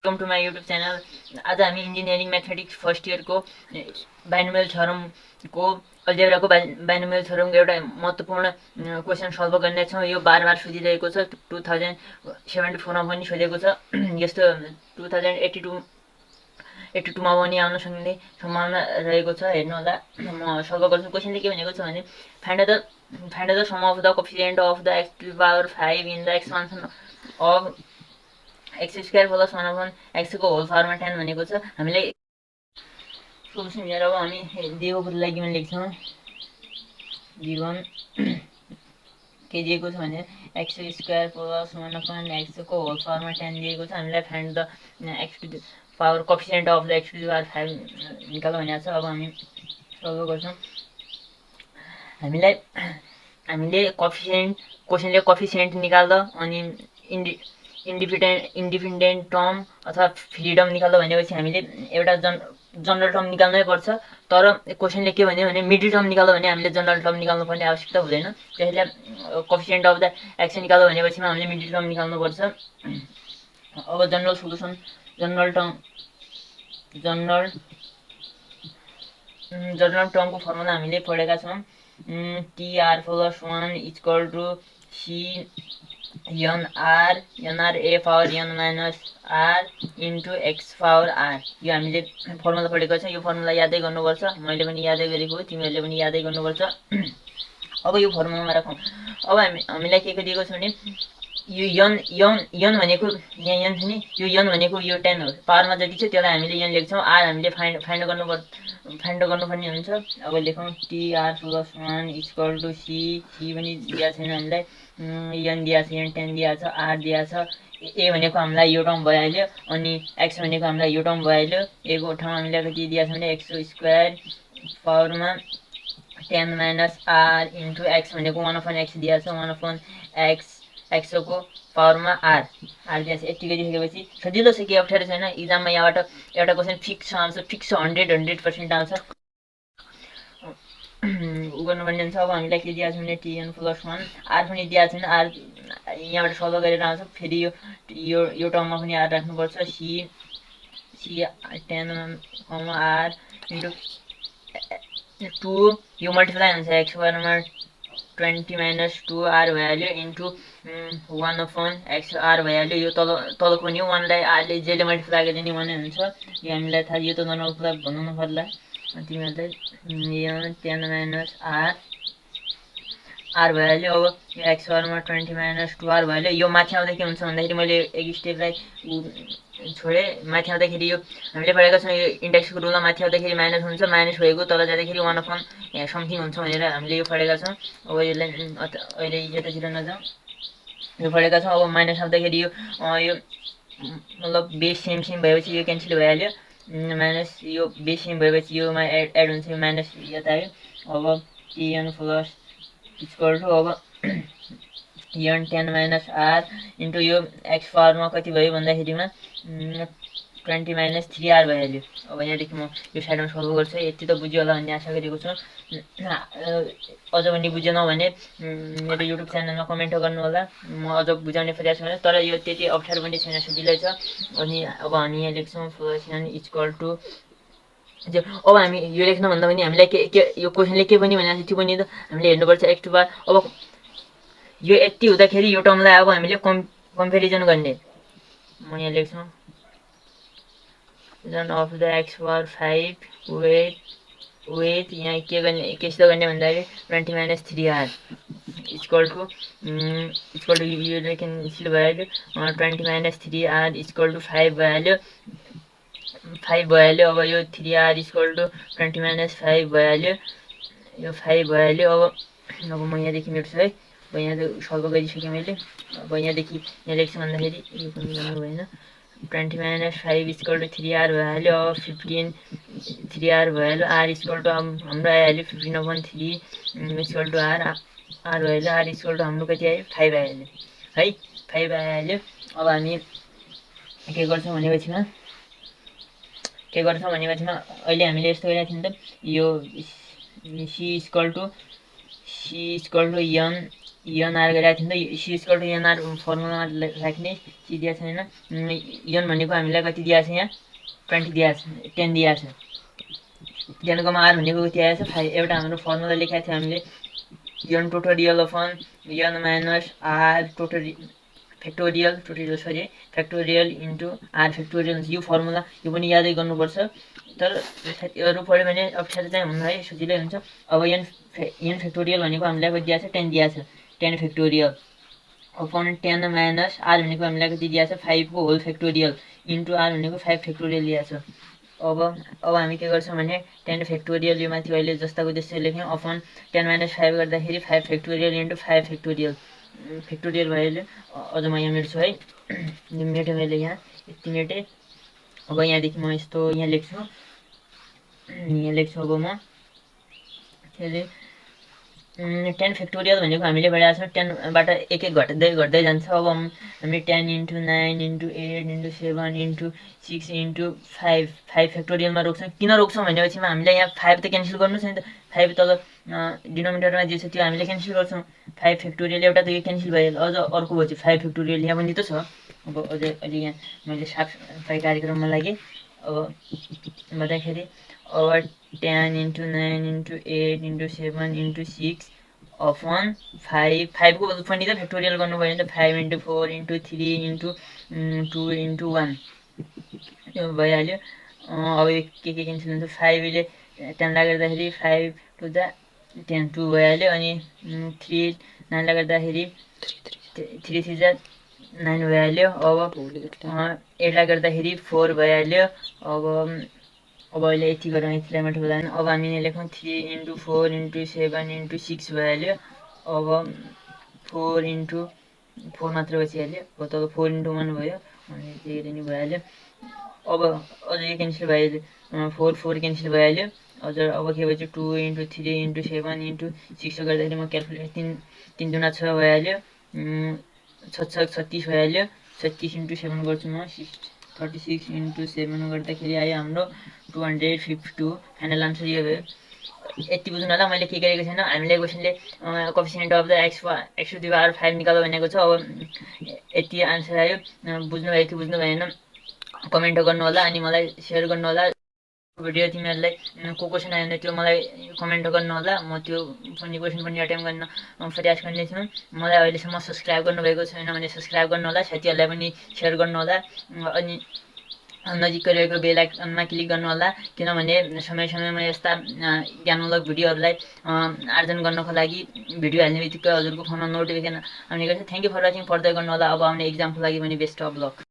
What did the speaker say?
Welcome to my YouTube channel. आज हामी engineering mathematics first इयरको बाइनोमियल थ्योरमको अल्जेब्राको बाइनोमियल थ्योरमको एउटा महत्त्वपूर्ण क्वेसन सल्भ गर्नेछौँ। यो बार बार सोधिरहेको छ, 2074मा पनि सोधेको छ, यस्तो 2082मा पनि आउन सक्ने सम्भावना रहेको छ। हेर्नु होला, म सल्भ गर्छु। क्वेसनले के भनेको छ भने find the sum of the coefficient of the x to the power 5 in the expansion of x square plus 1 upon x को होल पावरमा 10 भनेको छ। हामीले सोल्युसन हेरेर अब हामी दिएको कुरोलाई गिभन लेख्छौँ। गिभन के दिएको छ भने x square plus 1 upon x को होल पावरमा 10 दिएको छ। हामीलाई find the x to the power coefficient of the x to the power 5 निकाल्नु भनेको छ। अब हामी सल्भ गर्छौँ। हामीले क्वेसनले कोफिसिएन्ट निकाल्दा अनि इन्डिपेन्डेन्ट टर्म अथवा फ्रिडम निकाल्दा भनेपछि हामीले एउटा जनरल टर्म निकाल्नै पर्छ। तर क्वेसनले के भन्यो भने मिडल टर्म निकाल्दा भने हामीले जनरल टर्म निकाल्नुपर्ने आवश्यकता हुँदैन। त्यसैले कोफिसिएन्ट अफ द एक्स निकाल्दा भनेपछि हामीले मिडल टर्म निकाल्नुपर्छ। अब जनरल सोल्युसन, जनरल टर्मको फर्मुला हामीले पढेका छौँ। TR plus 1 equal to C NR A power N minus are into X power R. यो हामीले फर्मुला पढेको छ। यो फर्मुला यादै गर्नुपर्छ। मैले पनि यादै गरेको हो, तिमीहरूले पनि यादै गर्नुपर्छ। अब यो फर्मुलामा राखौँ। अब हामीलाई के दिएको छ भने यो यन भनेको यहाँ यन छ नि, यो यन भनेको यो 10 हो। पावरमा जति छ त्यसलाई हामीले यन लेख्छौँ। आर हामीले फाइन्ड गर्नुपर्ने हुन्छ। अब लेखौँ TR plus 1 equal to C पनि दिएको छैन हामीलाई, यन दिएको छ, यन 10 दिएको छ, आर दिएको छ। ए भनेको हामीलाई यो टर्म भइहाल्यो, अनि एक्स भनेको हामीलाई यो टर्म भइहाल्यो। एको ठाउँमा हामीलाई कति दिएको छ भने एक्स स्क्वायर पावरमा 10 माइनस आर इन्टु एक्स भनेको 1/x दिएको छ, 1/x को पावरमा आर दिएको छ। यतिकै देखेपछि सजिलो छ, कि अप्ठ्यारो छैन। इक्जाममा यहाँबाट एउटा क्वेसन फिक्स आउँछ, फिक्स 100% आउँछ, उ गर्नुपर्ने हुन्छ। अब हामीलाई के दिएको छ भने टिएन प्लस 1 आर पनि दिएको छैन। आर यहाँबाट सल्भ गरेर आउँछ। फेरि यो टर्ममा पनि आर राख्नुपर्छ। सी 10 आर इन्टु 2, यो मल्टिप्लाई हुन्छ एक्स स्क्वायरमा 20 माइनस 2 आर भइहाल्यो इन्टु 1/x आर भइहाल्यो। यो तलको पनि 1लाई आरले जेले मल्टिप्लाई गरे नि 1 हुन्छ। यो हामीलाई थाहा, यो त नर्मल कुरा भन्नु पर्ला तिमीहरूलाई। 10 माइनस आर भइहाल्यो। अब एक्स स्क्वायरमा 20 माइनस 2 आर भइहाल्यो। यो माथि आउँदा के हुन्छ भन्दाखेरि मैले एक स्टेपलाई छोडेँ। माथि आउँदाखेरि यो हामीले पढेका छौँ, यो इन्डेक्सको रुलमा माथि आउँदाखेरि माइनस हुन्छ, माइनस भएको तल जाँदाखेरि 1/समथिङ हुन्छ भनेर हामीले यो पढेका छौँ। अब यसलाई अहिले यतातिर नजाउँ, यो पढेका छौँ। अब माइनस आउँदाखेरि यो मतलब बेस सेम भएपछि यो क्यान्सल भइहाल्यो। माइनस यो बेस सेम भएपछि योमा एड हुन्छ, यो माइनस यता आयो। अब टिएन प्लस इक्वल टु अब यन 10 माइनस आर इन्टु यो एक्स पावरमा कति भयो भन्दाखेरिमा 20 माइनस 3 आर भइहाल्यो। अब यहाँदेखि म यो साइडमा सल्भ गर्छु। यति त बुझ्यो होला भन्ने आशा गरेको छु। अझ पनि बुझेनौ भने मेरो युट्युब च्यानलमा कमेन्ट गर्नु होला, म अझ बुझाउने प्रयास गर्छु। तर यो त्यति अप्ठ्यारो पनि छैन, सजिलै छ। अनि अब हामी यहाँ लेख्छौँ प्लस एन इक्वल टु, अब हामी यो लेख्नुभन्दा पनि हामीलाई यो क्वेसनले के पनि भनेको छ त्यो पनि त हामीले हेर्नुपर्छ। एक्स टु पावर, अब यो यति हुँदाखेरि यो टर्मलाई अब हामीले कम्पेरिजन गर्ने। म यहाँ लेख्छौँ of the x power 5 with यहाँ केसित गर्ने भन्दाखेरि 20 माइनस 3 आर इक्वल टु यो क्यान्सल भइहाल्यो। 20 माइनस 3 आर इक्वल टु 5 भइहाल्यो। अब यो 3 आर इक्वल टु 20 माइनस 5 भइहाल्यो। यो 5 भइहाल्यो। अब म यहाँदेखि मेट्छु है। अब यहाँ सल्भ गरिसकेँ मैले। अब यहाँदेखि यहाँ लेख्छु भन्दाखेरि यो पनि गर्नु भएन। 20 माइनस 5 इक्वल टु 3 आर भइहाल्यो। अब 15 3 आर भइहाल्यो। आर इक्वल टु हाम्रो आइहाल्यो 15/3 इक्वल टु आर भइहाल्यो। आर इक्वल टु हाम्रो कति आयो 5 आइहाल्यो है, 5 आइहाल्यो। अब हामी के गर्छौँ भनेपछिमा अहिले हामीले यस्तो गरेको थियौँ नि त, यो C equal to N NR गरेको थियौँ नि त सी इक्वल टु एनआर फर्मुलामा राख्ने सी दिएको छैन एन भनेको हामीलाई कति दिएको छ यहाँ 20 दिएको छ 10 दिएको छ 10 आर भनेको कति आएछ 5 एउटा हाम्रो फर्मुला लेखेको थियो हामीले n factorial upon n minus r factorial into r factorial यो फर्मुला यो पनि यादै गर्नुपर्छ तर साथीहरू पढ्यो भने अप्ठ्यारो चाहिँ हुन्न है सजिलै हुन्छ अब एन फ्याक्टोरियल भनेको हामीलाई कति दिएको छ 10 दिएको छ 10 फ्याक्टोरियल अपन 10 माइनस आर भनेको हामीलाई कति दिएको छ 5 को होल फ्याक्टोरियल इन्टु आर भनेको 5 फ्याक्टोरियल दिएको छ अब हामी के गर्छौँ भने 10 फ्याक्टोरियल यो माथि अहिले जस्ताको त्यस्तै लेख्यौँ अपन 10 माइनस 5 गर्दाखेरि 5 फ्याक्टोरियल इन्टु 5 फ्याक्टोरियल भइहाल्यो अझ म यहाँ मेट्छु है मेटेँ मैले यहाँ यति मेटेँ अब यहाँदेखि म यस्तो यहाँ लेख्छु अब म के अरे 10 फ्याक्टोरियल भनेको हामीले पढाएको छौँ 10 बाट एक घट्दै जान्छ अब हामी 10 into 9 into 8 into 7 into 6 into 5 फ्याक्टोरियलमा रोक्छौँ किन रोक्छौँ भनेपछिमा हामीले यहाँ 5 त क्यान्सल गर्नु छ नि त 5 तल डिनोमिनेटरमा जे छ त्यो हामीले क्यान्सल गर्छौँ 5 फ्याक्टोरियल एउटा त यो क्यान्सल भइहाल्यो अझ अर्को भयो चाहिँ 5 फ्याक्टोरियल यहाँ पनि त छ अब अझै अहिले यहाँ मैले साफसफाइ कार्यक्रममा लागेँ अब भन्दाखेरि अब 10 into 9 into 8 into 7 into 6 upon 5 को पनि त फ्याक्टोरियल गर्नुभयो भने त 5 इन्टु 4 इन्टु 3 इन्टु 2 इन्टु 1 यो भइहाल्यो अब के क्यान्सल हुन्छ 5 ले 10 लाई गर्दाखेरि 5 टु द 10 2 भइहाल्यो अनि 3 9 लाई गर्दाखेरि 3 3 जा 9 भइहाल्यो अब 8 लाई गर्दाखेरि 4 भइहाल्यो अब अहिले यति गरौँ यतिलाई मात्र बोलाएन अब हामी यहाँ लेखौँ 3 इन्टु 4 इन्टु 7 इन्टु 6 भइहाल्यो अब 4 इन्टु 4 मात्र बचिहाल्यो अब तब 4 इन्टु 1 भयो अनि त्यही नै भइहाल्यो अब अझ यो क्यान्सल भइहाल्यो 4 क्यान्सल भइहाल्यो अझ अब के भन्छ 2 इन्टु 3 इन्टु 7 इन्टु 6 गर्दाखेरि म क्यालकुलेट 3 दुना 6 भइहाल्यो 6 36 भइहाल्यो 36 इन्टु 7 गर्छु म 36 इन्टु 7 गर्दाखेरि आयो हाम्रो 252 फाइनल आन्सर यो भयो यति बुझ्नु होला मैले के गरेको छैन हामीले क्वेसनले coefficient of the x to the power 5 निकाल्नु भनेको छ अब यति आन्सर आयो बुझ्नुभयो कि बुझ्नु भएन कमेन्ट गर्नु होला अनि मलाई सेयर गर्नु होला भिडियो तिमीहरूलाई को क्वेसन आयो भने त्यो मलाई कमेन्ट गर्नु होला म त्यो पनि क्वेसन पनि अटेम्प गर्न प्रयास गर्नेछु मलाई अहिलेसम्म सब्सक्राइब गर्नुभएको छैन भने सब्सक्राइब गर्नु होला साथीहरूलाई पनि सेयर गर्नु होला अनि नजिकै रहेको बेल आइकनमा क्लिक गर्नु होला किनभने समय समयमा यस्ता ज्ञानमूलक भिडियोहरूलाई आर्जन गर्नको लागि भिडियो हाल्ने बित्तिकै हजुरको फोनमा नोटिफिकेसन आउने गर्छ थ्याङ्क यू फर वाचिङ पढ्दै गर्नु होला अब आउने एक्जामको लागि पनि बेस्ट अफ लक